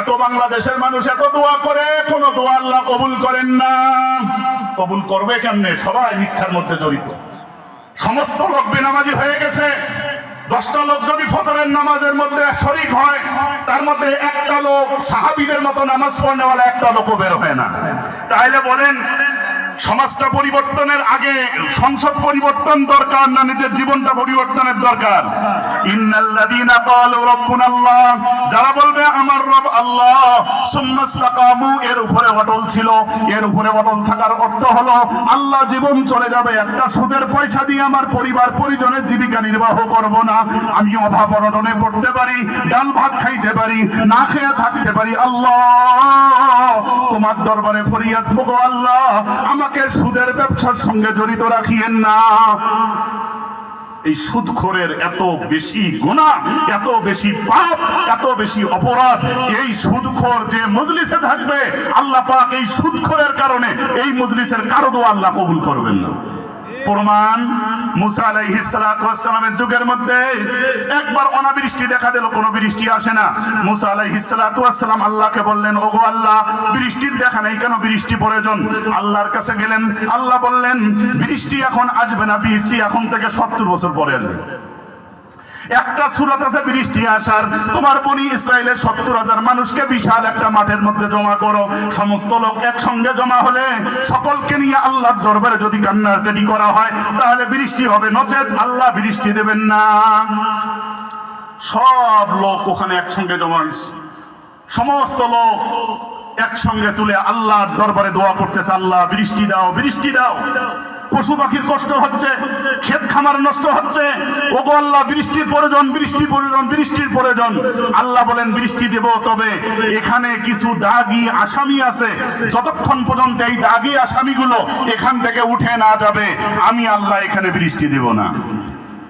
এত বাংলাদেশের মানুষ এত দোয়া করে, কোন দোয়া আল্লাহ কবুল করেন না। কবুল করবে কেমনে? সবাই মিথ্যার মধ্যে জড়িত। সমস্ত লোক বেনামাজি হয়ে গেছে। 10টা লোক যদি ফজরের নামাজের মধ্যে শরীক হয়, তার মধ্যে একটা লোক সাহাবীদের মতো নামাজ পড়নেওয়ালা একটা লোকও বের হয় না। তাহলে বলেন, সমাজটা পরিবর্তনের আগে সংসদ পরিবর্তন দরকার না নিজের জীবনটা পরিবর্তনের দরকার? ইন্নাল্লাযীনা ক্বালু রাব্বুনাল্লাহ, যারা বলবে আমার রব আল্লাহ, সুম্মা ইসতাকামু, এর উপরে অটল ছিল। এর উপরে অটল থাকার অর্থ হলো আল্লাহ জীবন চলে যাবে, একটা সুদের পয়সা দিয়ে আমার পরিবার পরিজনের জীবিকা নির্বাহ করব না। আমি অভাব অনটনে পড়তে পারি, ডাল ভাত খাইতে পারি, না খেয়ে থাকতে পারি। আল্লাহ তোমার দরবারে ফরিয়াদ করব, আল্লাহ আমাকে সুদের ব্যবসার সঙ্গে জড়িত রাখিয়েন না। এই সুদখোরের এত বেশি গুনাহ, এত বেশি পাপ, এত বেশি অপরাধ। এই সুদখোর যে মজলিসে থাকবে, আল্লাহ পাক এই সুদখোরের কারণে এই মজলিসের কারো দোয়া আল্লাহ কবুল করবেন না। প্রমাণ, মুসা আলাইহিস সালাতু ওয়াস সালামের যুগের মধ্যে একবার অনাবৃষ্টি দেখা দিল, কোনো বৃষ্টি আসে না। মুসা আলাইহিস সালাতু ওয়াস সালাম আল্লাহকে বললেন, ওগো আল্লাহ, বৃষ্টির দেখা নেই কেন? বৃষ্টি প্রয়োজন। আল্লাহর কাছে গেলেন, আল্লাহ বললেন বৃষ্টি এখন আসবে না, বৃষ্টি এখন থেকে 70 বছর পরে আসবে। একটা সূরাত আছে বৃষ্টি আসার। তোমার বনি ইসরাইলের 70,000 মানুষকে বিশাল একটা মাঠের মধ্যে জমা করো। সমস্ত লোক একসঙ্গে জমা হলে সকলকে নিয়ে আল্লাহর দরবারে যদি কান্নাকাটি করা হয়, তাহলে বৃষ্টি হবে, নচেত আল্লাহ বৃষ্টি দেবেন না। সব লোক ওখানে একসঙ্গে জমা হয়েছে। সমস্ত লোক একসঙ্গে তুলে আল্লাহর দরবারে দোয়া করতেছে, আল্লাহ বৃষ্টি দাও, বৃষ্টি দাও। পশু পাখির কষ্ট হচ্ছে, ক্ষেত খামার নষ্ট হচ্ছে। ওগো আল্লাহ, বৃষ্টির প্রয়োজন, বৃষ্টির প্রয়োজন, বৃষ্টির প্রয়োজন। আল্লাহ বলেন বৃষ্টি দেব, তবে এখানে কিছু দাগী আসামি আছে। যতক্ষণ পর্যন্ত এই দাগী আসামিগুলো এখান থেকে উঠে না যাবে, আমি আল্লাহ এখানে বৃষ্টি দেব না।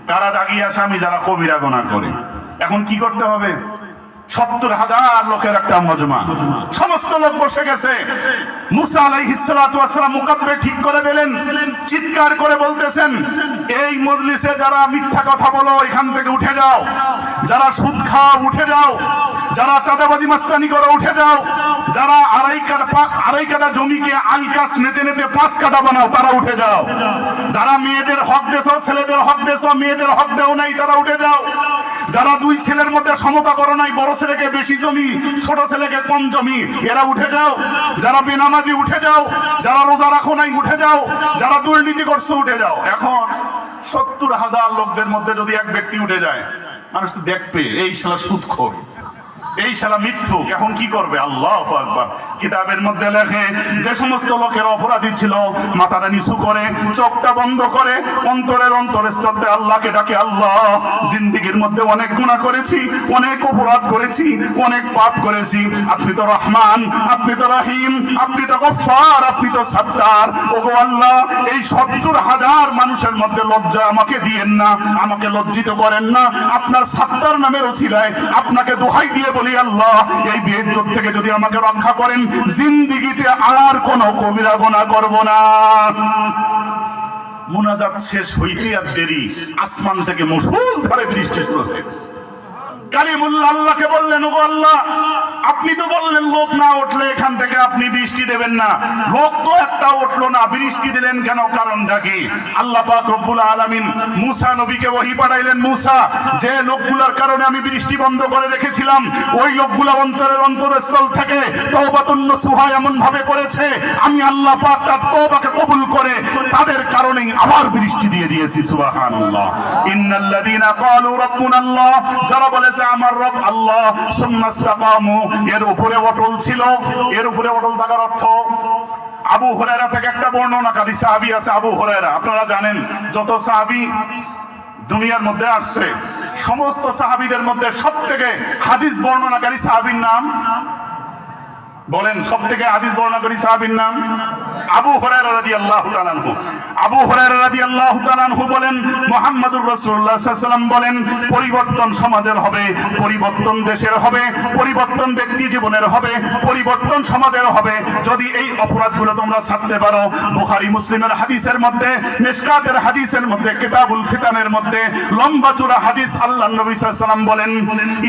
কারা দাগী আসামি? যারা কবিরা গুনাহ করে। এখন কি করতে হবে? 70,000 লোকের একটা মজমা, সমস্ত লোক বসে গেছে। মুসা আলাইহিস সালাতু ওয়াস সালাম মুকাব্বির ঠিক করে দিলেন, চিৎকার করে বলতেছেন, এই মজলিসে যারা মিথ্যা কথা বলো এখান থেকে উঠে যাও, যারা সুদ খাও উঠে যাও, যারা চাঁদাবাজি মাস্তানি করো উঠে যাও, যারা আড়াই কাঠা জমিকে আলকাস নেতে নেতে 5 কাঠা বানাও তারা উঠে যাও, যারা মেয়েদের হক দেছো, ছেলেদের হক দেছো, মেয়েদের হক দেও নাই তারা উঠে যাও, যারা 2 ছেলের মধ্যে সমতা করো নাই, বড় ছেলেকে বেশি জমি, ছোট ছেলেকে কম জমি, এরা উঠে যাও, যারা বেনামাজি উঠে যাও, যারা রোজা রাখো নাই উঠে যাও, যারা দুর্নীতি করছো উঠে যাও। এখন 70,000 লোকদের মধ্যে যদি এক ব্যক্তি উঠে যায়, মানুষ তো দেখবে এই শালা সুদখোর, এই শালা মিথ্যুক। এখন কি করবে? আল্লাহু আকবার। কিতাবের মধ্যে লেখে, যে সমস্ত লোকের অপরাধী ছিল মাথাটা নিচু করে, চোখটা বন্ধ করে, অন্তরের অন্তরস্থলে আল্লাহকে ডাকে, আল্লাহ জিন্দেগীর মধ্যে অনেক গুনাহ করেছি, অনেক অপরাধ করেছি, অনেক পাপ করেছি, আপনি তো রহমান, আপনি তো রহিম, আপনি তো গফফার, আপনি তো সাত্তার। ওগো আল্লাহ, এই 70,000 মানুষের মধ্যে লজ্জা আমাকে দিয়েন না, আমাকে লজ্জিত করেন না। আপনার সাত্তার নামের ওসিলায় আপনাকে দোহাই দিয়ে বলি, আল্লাহ এই বেইজ্জত থেকে যদি আমাকে রক্ষা করেন, জিন্দেগিতে আর কোনো কবিরা গুনাহ করব না। মুনাজাত শেষ হইতে আর দেরি, আসমান থেকে মুষলধারে বৃষ্টি শুরু হয়ে গেছে। কালিমুল্লাহ আল্লাহকে বললেন, ওগো আল্লাহ, আপনি তো বললেন লোক না উঠলে এখান থেকে আপনি বৃষ্টি দেবেন না, লোক তো একটা উঠলো না, বৃষ্টি দিলেন কেন? কারণটা কি? আল্লাহ পাক রব্বুল আলামিন মুসা নবীকে ওহী পাঠাইলেন, মুসা, যে লোকগুলোর কারণে আমি বৃষ্টি বন্ধ করে রেখেছিলাম, ওই লোকগুলো অন্তরের অন্তরস্থল থেকে তওবাতুন নসুহা এমন ভাবে করেছে, আমি আল্লাহ পাক তার তওবাকে কবুল করে তাদের কারণেই আবার বৃষ্টি দিয়ে দিয়েছি। সুবহানাল্লাহ। ইন্নাল্লাযীনা ক্বালু রাব্বুনাল্লাহ, যারা বলেছে আমার রব আল্লাহ, সুম্মা ইসতাকামু, এর উপরে অটল ছিল। এর উপরে অটল থাকার অর্থ, আবু হুরায়রা থেকে একটা বর্ণনাকারী সাহাবী আছে, আবু হুরায়রা। আপনারা জানেন যত সাহাবী দুনিয়ার মধ্যে আসছে, সমস্ত সাহাবীদের মধ্যে সবথেকে হাদিস বর্ণনাকারী সাহাবীর নাম বলেন সব থেকে হাদিস বর্ণনাকারী সাহাবীর নাম আবু হুরায়রা রাদিয়াল্লাহু তাআলা আনহু। আবু হুরায়রা রাদিয়াল্লাহু তাআলা আনহু বলেন মুহাম্মদুর রাসূলুল্লাহ সাল্লাল্লাহু আলাইহি ওয়াসাল্লাম বলেন পরিবর্তন সমাজের হবে, পরিবর্তন দেশের হবে, পরিবর্তন ব্যক্তি জীবনের হবে, পরিবর্তন সমাজের হবে যদি এই অপরাধগুলো তোমরা ছাড়তে পারো। বুখারী মুসলিমের হাদিসের মধ্যে, মিশকাতের হাদিসের মধ্যে, কিতাবুল ফিতানের মধ্যে লম্বা চূড়া হাদিস আল্লাহর নবী সাল্লাল্লাহু আলাইহি ওয়াসাল্লাম বলেন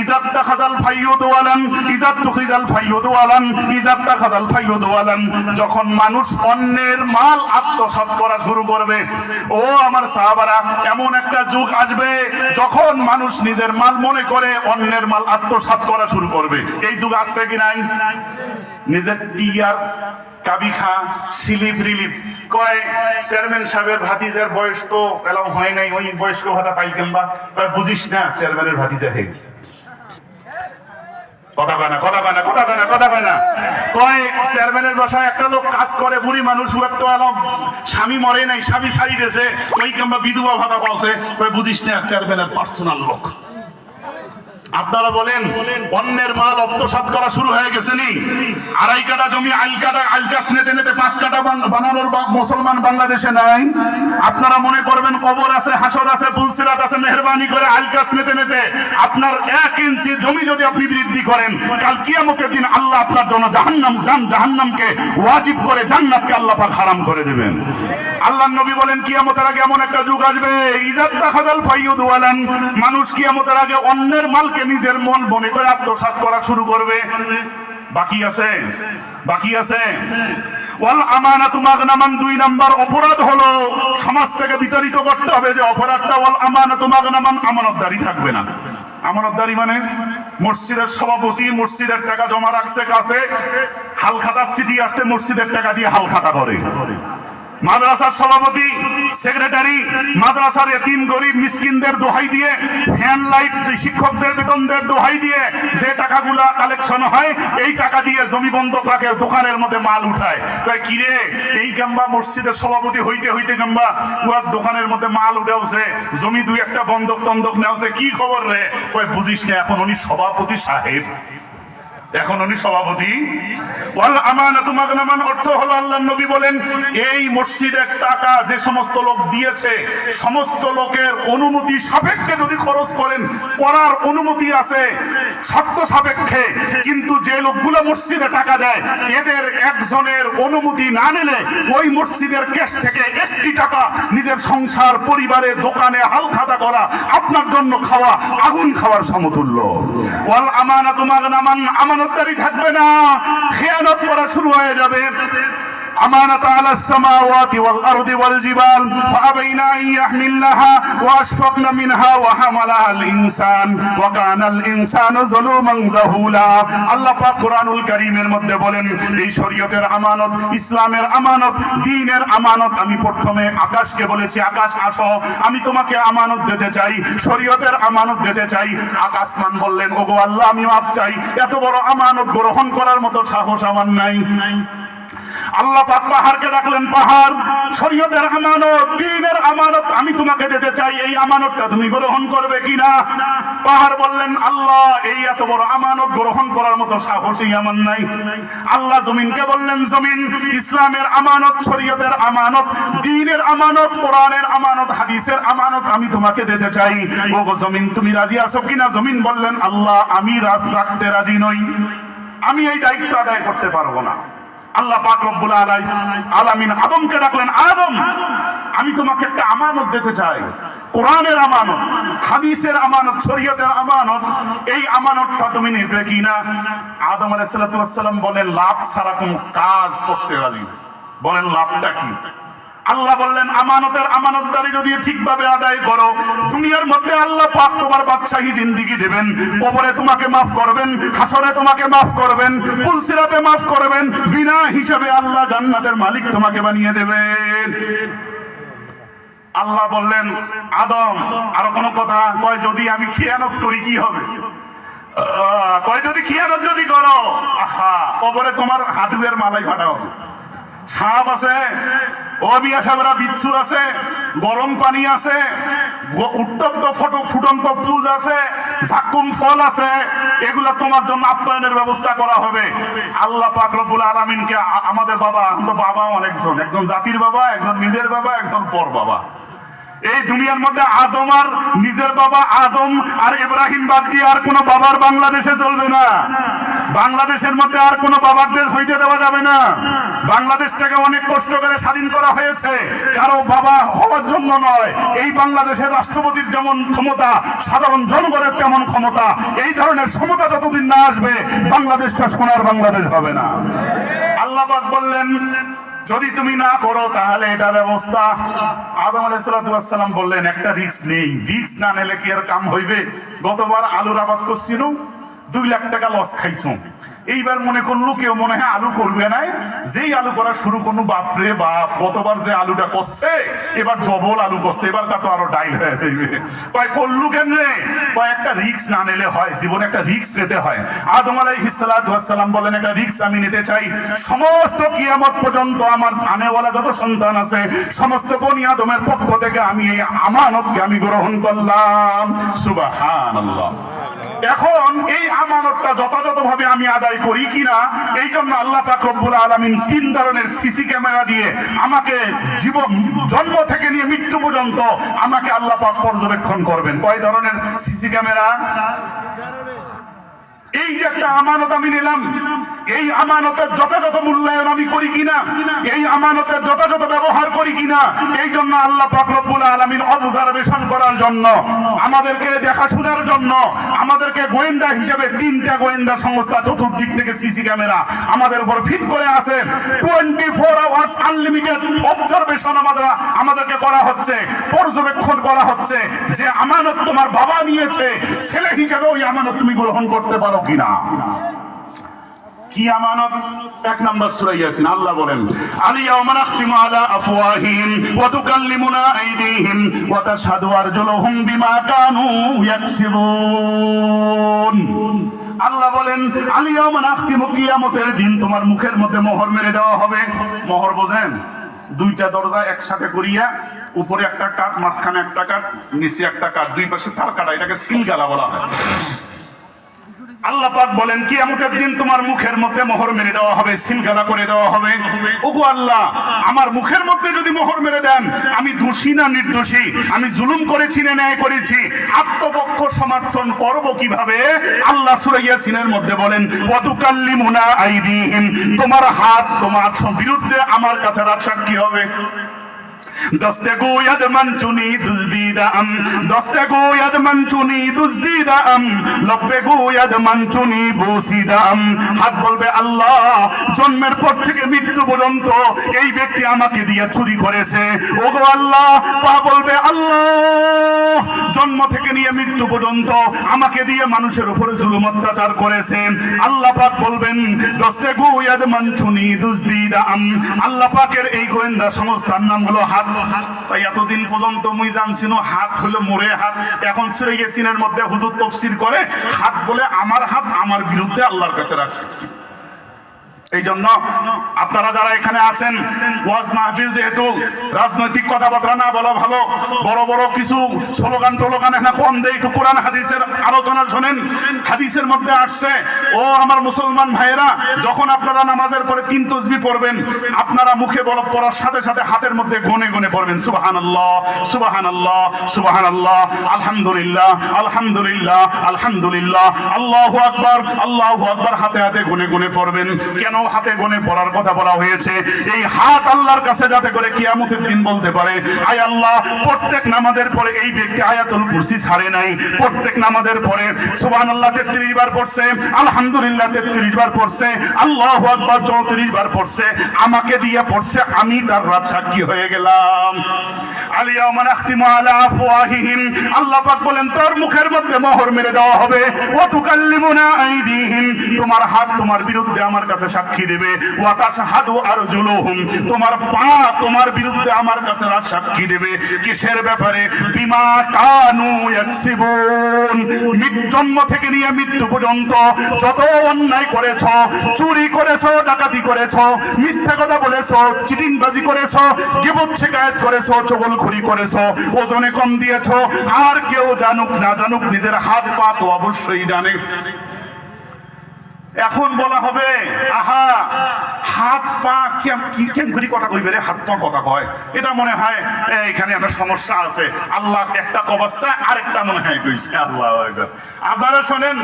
ইজাত তাখাযাল ফাইয়ুদ ওয়ালান ইজাত তুখিজাল ফাইয়ুদ ওয়ালান ইজাত তাখাযাল ফাইয়ুদ ওয়ালান। যখন মানুষ অন্যের মাল আত্মসাৎ করা শুরু করবে, ও আমার সাহাবারা, এমন একটা যুগ আসবে যখন মানুষ নিজের মাল মনে করে অন্যের মাল আত্মসাৎ করা শুরু করবে। এই যুগ আসছে কি নাই? নিজের টিয়ার কাবিখা স্লিপ রিলিপ কয় চেয়ারম্যান সাহেবের ভাতিজার বয়স তো এলাও হয় নাই, ওই বয়স্ক ভাতা পাই কিংবা বুঝিস না চেয়ারম্যানের ভাতিজা হে। কথা কয় না, কথা কয় না, কথা কয় না, কথা কয় না। কয় চেয়ারম্যানের বাসায় একটা লোক কাজ করে, বুড়ি মানুষ, তো এলাম স্বামী মরে নাই, স্বামী ছাড়ি দিয়েছে, ওই কিংবা বিধবা ভাতা পাওছে, কয় বুঝিস না চেয়ারম্যানের পার্সোনাল লোক। আপনারা বলেন অন্যের মাল আত্মসাৎ করা শুরু হয়ে গেছে নি? 2.5 কাঠা জমি আলকাস নেতে নেতে 5 কাঠা বানানোর মুসলমান বাংলাদেশে নাই। আপনারা মনে করবেন কবর আছে, হাসর আছে, পুলসিরাত আছে, মেহরবানি করে আলকাস নেতে নেতে আপনার 1 ইঞ্চি জমি যদি আপনি বৃদ্ধি করেন, কাল কিয়ামতের দিন আল্লাহ আপনার জন্য জাহান্নামকে ওয়াজিব করে জান্নাতকে আল্লাহ পাক হারাম করে দেবেন। আল্লাহর নবী বলেন কিয়ামতের আগে এমন একটা যুগ আসবে ইজাত তাখাযাল ফাইয়ুদ ওয়ালান, মানুষ কিয়ামতের আগে অন্যের মালকে নিজের মন মনে করে আত্মসাৎ করা শুরু করবে। বাকি আছে, বাকি আছে ওয়াল আমানাতু মাগনামান। 2 নাম্বার অপরাধ হলো সমাজ থেকে বিচারিত করতে হবে যে অপরাধটা ওয়াল আমানাতু মাগনামান, আমানতদারি থাকবে না। আমানতদারি মানে মসজিদের সভাপতি মসজিদের টাকা জমা রাখছে কাছে, হালখাতা চিঠি আসছে, মসজিদের টাকা দিয়ে হালখাতা করে। মাদ্রাসার সভাপতি সেক্রেটারি মাদ্রাসার এতিম গরিব মিসকিনদের দোহাই দিয়ে, ফ্যান লাইট শিক্ষকদের বেতনদের দোহাই দিয়ে যে টাকাগুলা কালেকশন হয়, এই টাকা দিয়ে জমি বন্ধক রাখে, দোকানের মধ্যে মাল উঠায়। কয় কিরে এই কিংবা মসজিদের সভাপতি হইতে হইতে কিংবা উহার দোকানের মধ্যে মাল উঠাওছে, জমি 2-1টা বন্ধক টন্ধক নেওয়াছে, কি খবর রে? কয় বুঝিস না এখন উনি সভাপতি সাহেব, এখন উনি সভাপতি। ওয়াল আমানাতু মাগনামান অর্থ হলো আল্লাহর নবী বলেন এই মসজিদের টাকা যে সমস্ত লোক দিয়েছে, সমস্ত লোকের অনুমতি সাপেক্ষে যদি খরচ করেন, করার অনুমতি আছে শর্ত সাপেক্ষে, কিন্তু যে লোকগুলো মসজিদে টাকা দেয় এদের একজনের অনুমতি না নিলে ওই মসজিদের ক্যাশ থেকে 1টি টাকা নিজের সংসার, পরিবারের, দোকানে হালখাতা করা আপনার জন্য খাওয়া আগুন খাওয়ার সমতুল্য। ওয়াল আমানাতু মাগনামান, আমানতদারি থাকবে না, খেয়ানত করা শুরু হয়ে যাবে। আমানাত আলাস সামাওয়াতি ওয়াল আরদি ওয়াল জিবাল ফাআবাইনা আন ইয়াহমিলনাহা ওয়া আশফাকনা মিনহা ওয়া হামালাহাল ইনসান ওয়া কানাল ইনসানু যালুমান জাহুলা। আল্লাহ পাক কোরআনুল কারীমের মধ্যে বলেন এই শরীয়তের আমানত, ইসলামের আমানত, দ্বীনের আমানত। আমি প্রথমে আকাশকে বলেছি আকাশ আসো, আমি তোমাকে আমানত দিতে চাই, শরীয়তের আমানত দিতে চাই। আকাশমান বললেন ওগো আল্লাহ আমি মাপ চাই, এত বড় আমানত গ্রহণ করার মতো সাহস আমার নাই। আল্লাহ পাক পাহাড়কে ডাকলেন পাহাড় শরীয়তের আমানত, দ্বীনের আমানত আমি তোমাকে দিতে চাই, এই আমানতটা তুমি গ্রহণ করবে কিনা? পাহাড় বললেন আল্লাহ এই এত বড় আমানত গ্রহণ করার মতো সাহসই আমার নাই। আল্লাহ জমিনকে বললেন জমিন ইসলামের আমানত, শরীয়তের আমানত, দ্বীনের আমানত, কোরআনের আমানত, হাদিসের আমানত আমি তোমাকে দিতে চাই। ওগো জমিন তুমি রাজি আছো কিনা? জমিন বললেন আল্লাহ আমি রাখতে রাজি নই, আমি এই দায়িত্ব আদায় করতে পারবো না। আল্লাহ পাক রব্বুল আলামিন আদমকে ডাকলেন আদম আমি তোমাকে একটা আমানত দিতে চাই, কোরআনের আমানত, হাদিসের আমানত, শরীয়তের আমানত, এই আমানতটা তুমি নিবে কিনা? আদম আলাইহিস সালাতু ওয়াস সালাম বলেন লাভ ছাড়া কোনো কাজ করতে রাজি না। বলেন লাভটা কি? আল্লাহ বললেন আমানতের আমানতদারি যদি ঠিকভাবে আদায় করো, দুনিয়ার মধ্যে আল্লাহ পাক তোমার বাদশাহী জিন্দেগি দেবেন, কবরে তোমাকে মাফ করবেন, হাসরে তোমাকে মাফ করবেন, পুলসিরাতে মাফ করবেন, বিনা হিসাবে আল্লাহ জান্নাতের মালিক তোমাকে বানিয়ে দেবেন। আল্লাহ বললেন আদম আরো কোন কথা? কয় যদি আমি খিয়ানত করি কি হবে? কয় যদি খিয়ানত যদি করো, আহা কবরে তোমার হাঁটুয়ের মালাই ফাটাও। সাপ আছে ও মিয়া সাহেবরা, বিচ্ছু আছে, গরম পানি আছে, উত্তপ্ত ফুটন্ত পুজ আছে, ঝাকুম ফল আছে, এগুলা তোমার জন্য আপ্যায়নের ব্যবস্থা করা হবে। আল্লাহ পাক রব্বুল আলামিনকে আমাদের বাবা, আমাদের বাবা অনেকজন, একজন জাতির বাবা, একজন নিজের বাবা, একজন পর বাবা। এই দুনিয়ার মধ্যে আদম আর নিজের বাবা আদম আর ইব্রাহিম বাদ দিয়ে আর কোনো বাবার বাংলাদেশে চলবে না। বাংলাদেশের মধ্যে আর কোনো বাবার দেশ হইতে দেওয়া যাবে না। বাংলাদেশটাকে অনেক কষ্ট করে স্বাধীন করা হয়েছে, কারো বাবা হওয়ার জন্য নয়। এই বাংলাদেশের রাষ্ট্রপতির যেমন ক্ষমতা, সাধারণ জনগণের তেমন ক্ষমতা। এই ধরনের সমতা যতদিন না আসবে, বাংলাদেশটা সোনার বাংলাদেশ হবে না। আল্লাহ পাক বললেন, যদি তুমি না করো তাহলে এটা ব্যবস্থা। আদম আলাইহিস সালাম বললেন, একটা রিস্ক নেই, রিস্ক না নিলে কি আর কাম হইবে? গতবার আলুর আবাদ করছিল, 2 লাখ টাকা লস খাইছো। এইবার মনে করলো কেউ মনে হয় আলু করবে না, যেই আলু করা শুরু করলো, বাপরে বাপ, গতবার যে আলুটা করছে এবার ডবল আলু করছে, এবার তা তো আরো ডাইল হয়ে যাবে। কয় করলু কেন রে? কয় একটা রিস্ক না নিলে হয়, জীবনে একটা রিস্ক নিতে হয়। আদম আলাইহিস সালাম বলেন, একটা রিস্ক আমি নিতে চাই। সমস্ত কিয়ামত পর্যন্ত আমার আনেওয়ালা যত সন্তান আছে, সমস্ত বনি আদমের পক্ষ থেকে আমি এই আমানতকে আমি গ্রহণ করলাম। সুবহানাল্লাহ। এখন এই আমানতটা যথাযথভাবে আমি আদায় করি কিনা, এই জন্য আল্লাহ পাক রব্বুল আলামিন 3 ধরনের সিসি ক্যামেরা দিয়ে আমাকে জীবন জন্ম থেকে নিয়ে মৃত্যু পর্যন্ত আমাকে আল্লাহ পাক পর্যবেক্ষণ করবেন। কয় ধরনের সিসি ক্যামেরা? এই যে একটা আমানত আমি নিলাম, এই আমানতের যথাযথ মূল্যায়ন আমি করি কিনা, এই আমানতের যথাযথ ব্যবহার করি কিনা, এই জন্য আল্লাহ পাক রব্বুল আলামিন অবজারভেশন করার জন্য, আমাদেরকে দেখাশোনার জন্য, আমাদেরকে গোয়েন্দা হিসেবে 3টা গোয়েন্দা সংস্থা চতুর্দিক থেকে সিসি ক্যামেরা আমাদের উপর ফিট করে আছে। 24 আওয়ার্স আনলিমিটেড অবজারভেশন আমাদেরকে করা হচ্ছে, পর্যবেক্ষণ করা হচ্ছে যে আমানত তোমার বাবা নিয়েছে, ছেলে হিসেবে ওই আমানত তুমি গ্রহণ করতে পারো কিনা। কি আমানত? 1 নম্বর সূরা ইয়াসিন, আল্লাহ বলেন, আলিয়াউমা নাখতিমু আলা আফওয়াহিহিম ওয়া তুকাল্লিমুনা আইদিহিম ওয়া তাশহাদু আরজুলুহুম বিমা কানু ইয়াকসিবুন। আল্লাহ বলেন, আলিয়াউমা নাখতিমু, কিয়ামতের দিন তোমার মুখের মধ্যে মোহর মেরে দেওয়া হবে। মোহর বোঝেন? 2টা দরজা একসাথে করিয়া, উপরে একটা কাঠ, মাঝখানে একটা কাঠ, নিচে একটা কাঠ, 2 পাশে তার কাটা, এটাকে সিলগালা বলা হয়। আল্লাহ পাক বলেন, কিয়ামতের দিন তোমার মুখের মধ্যে মোহর মেরে দেওয়া হবে, সিলগালা করে দেওয়া হবে। ওগো আল্লাহ, আমার মুখের মধ্যে যদি মোহর মেরে দেন, আমি দোষী না নির্দোষী, আমি জুলুম করেছি না ন্যায় করেছি, আত্মপক্ষ সমর্থন করব কিভাবে? আল্লাহ সূরা ইয়াসিনের মধ্যে বলেন, ওয়া তুকাল্লিমুনা আইদিহিম, তোমার হাত তোমার বিরুদ্ধে আমার কাছে রাত সাক্ষী হবে। দস্তে গোয়াদ মঞ্চুনি দুজদিদাম, দস্তে গোয়াদ মঞ্চুনি দুজদিদাম, লব্বে গোয়াদ মঞ্চুনি বসিদাম। হাত বলবে, আল্লাহ, জন্মের পর থেকে মৃত্যু পর্যন্ত এই ব্যক্তি আমাকে দিয়ে চুরি করেছে। ওগো আল্লাহ। পা বলবে, আল্লাহ, জন্ম থেকে নিয়ে মৃত্যু পর্যন্ত আমাকে দিয়ে মানুষের উপরে জুলুম অত্যাচার করেছে। আল্লাহ পাক বলবেন, দস্তে গোয়াদ মঞ্চুনি দুজদিদাম। আল্লাহ পাকের এই গোয়েন্দা সংস্থার নাম হলো হাত। তাই এতদিন পর্যন্ত মুই জানছিল হাত হলো মোরে হাত। এখন সূরা ইয়াসিনের মধ্যে হুজুর তাফসীর করে, হাত বলে আমার হাত আমার বিরুদ্ধে আল্লাহর কাছে রাখছে। এই জন্য আপনারা যারা এখানে আছেন, ওয়াজ মাহফিল যেহেতু, রাজনৈতিক কথাবার্তা না বলা ভালো, বড় বড় কিছু স্লোগান টোলোগান এখানে কম দেয়, একটু কোরআন হাদিসের আলোচনা শোনেন। হাদিসের মধ্যে আসছে, ও আমার মুসলমান ভাইয়েরা, যখন আপনারা নামাজের পরে 3 তাসবিহ পড়বেন, আপনারা মুখে পড়ার সাথে সাথে হাতের মধ্যে গনে গনে পড়বেন, সুবহানাল্লাহ সুবহানাল্লাহ সুবহানাল্লাহ, আলহামদুলিল্লাহ আলহামদুলিল্লাহ আলহামদুলিল্লাহ, আল্লাহু আকবার আল্লাহু আকবার, হাতে হাতে গনে গনে পড়বেন। কেন হাতে গনে পড়ার কথা বলা হয়েছে? এই হাত আল্লাহর কাছে যাতে করে কিয়ামতের দিন বলতে পারে, আয় আল্লাহ, প্রত্যেক নামাজের পরে এই ব্যক্তি আয়াতুল কুরসি ছাড়ে নাই, প্রত্যেক নামাজের পরে সুবহানাল্লাহ 33 বার পড়ছে, আলহামদুলিল্লাহ 33 বার পড়ছে, আল্লাহু আকবার 34 বার পড়ছে, আমাকে দিয়ে পড়ছে, আমি তার রাত সাক্ষী হয়ে গেলাম। আলিয়াউমা নাখতিমু আলা আফওয়াহিহিম, আল্লাহ পাক বলেন, তোর মুখের মধ্যে মোহর মেরে দেওয়া হবে। ওয়া তুকাল্লিমুনা আইদিহিম, তোমার হাত তোমার বিরুদ্ধে আমার কাছে সাক্ষী সাক্ষী দেবে, ওয়া তাশহাদু আরজুলুহুম, তোমার পা তোমার বিরুদ্ধে আমার কাছে সাক্ষী দেবে। কিসের ব্যাপারে? বিমা কানু ইয়াকসিবুন, জন্ম থেকে নিয়ে মৃত্যু পর্যন্ত যত অন্যায় করেছো, চুরি করেছো, ডাকাতি করেছো, মিথ্যা কথা বলেছো, চিটিংবাজি করেছো, গীবত শিকায়ত করেছো, চগলখড়ি করেছো, ওজনে কম দিয়েছো, আর কেউ জানুক না জানুক নিজের হাত পা তো অবশ্যই জানে। এখন বলা হবে আহা হাত পা কেম করে কথা কইবে রে, হাত পা কথা কয়, এটা মনে হয় এখানে একটা সমস্যা আছে। আল্লাহ একটা কবাচ্চা আরেকটা মনে হয় কইছে। আল্লাহু আকবার। আপনারা শোনেন,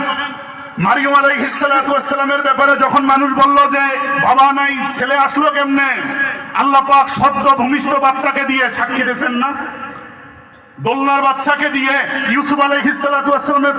মারিয়ম আলাইহিস সালাতু ওয়াস সালামের ব্যাপারে যখন মানুষ বলল যে বাবা নাই, ছেলে আসলো কেমনে, আল্লাহ পাক সদ্য ভূমিষ্ঠ বাচ্চাকে দিয়ে সাক্ষী দিয়েছেন না, দোলনার বাচ্চাকে দিয়ে ইউসুফ আলাইহিস সালাতু ওয়াস সালামের